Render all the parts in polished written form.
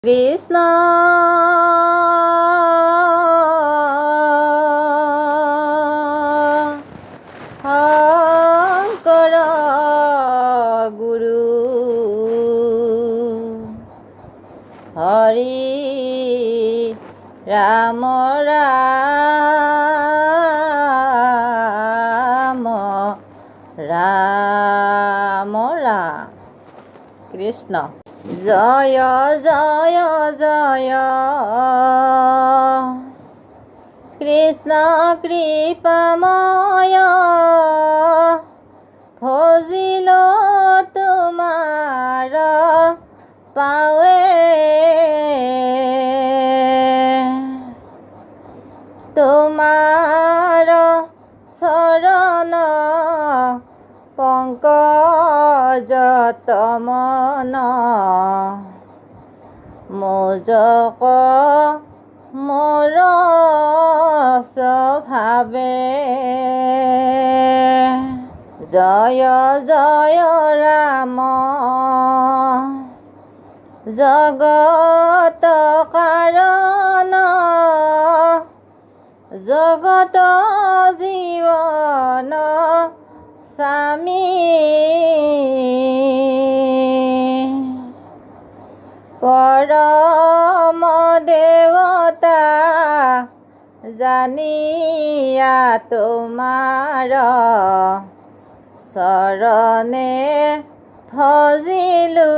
কৃষ্ণ শংকৰ গুৰু হৰি ৰাম ৰাম ৰাম ৰাম কৃষ্ণ জয় জয় জয় কৃষ্ণ কৃপাময় ভজিলো তোমাৰ পাৱে তোমাৰ চৰণ পংকজত মন মোজক মোৰ স্বভাৱে জয় জয় ৰাম জগত কাৰণ জগত জীৱন স্বামী পৰম দেৱতা জানিয়া তোমাৰ চৰণে ভজিলো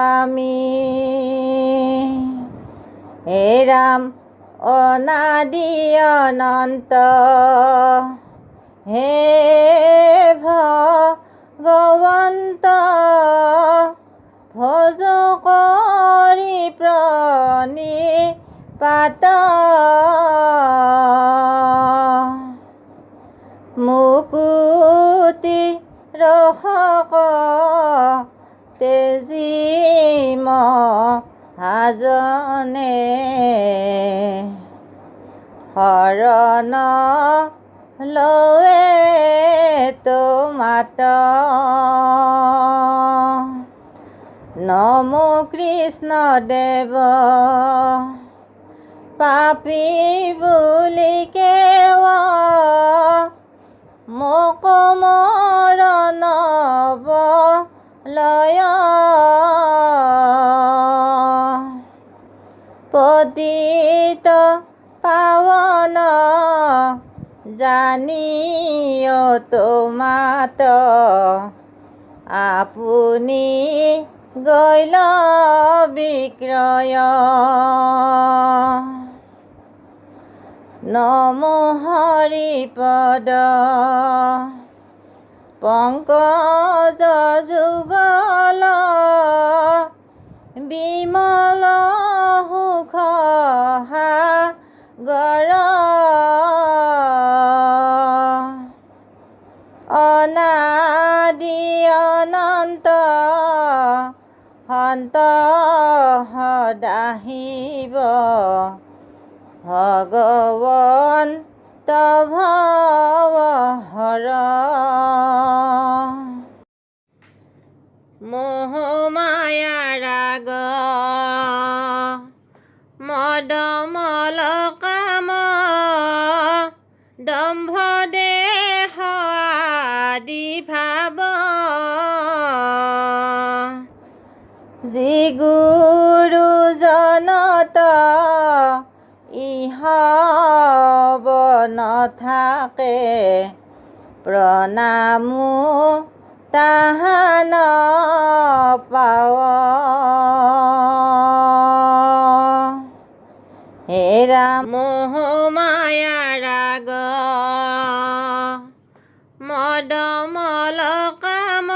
আমি হে ৰাম অনাদি অনন্ত হে ভগৱন্ত ভজ কৰি প্ৰণিপাত মুকুতি ৰক্ষক তেজী মহাজনে শৰণ লয়ে তোমাত নমো কৃষ্ণ দেৱ পাপী বুলি কেৱ মোক মৰণ লয় পতিত পাৱন জানিও তোমাত আপুনি গৈল বিক্ৰয় নমো হৰিপদ পংকজ যুগল বিমল সুখ সাগৰ অনাদি অনন্ত সন্ত সদাশিৱ ভগৱন্ত ভৱহৰ মোহমায়া ৰাগ মদমল কাম দম্ভ দেহ আদি ভাৱ যি গুৰুজনত ইহ নথাকে প্ৰণামো তাহা নপাৱ হে ৰাম মোহমায়া ৰাগ মদমল কাম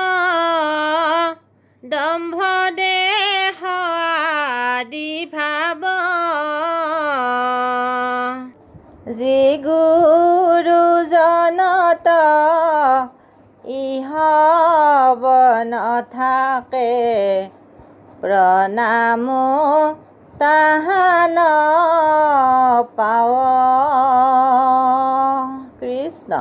দম্ভ দেহ আদি ভাৱ যি গুৰুজনত ইহ নথাকে প্ৰণামো তাহা নপাৱ কৃষ্ণ।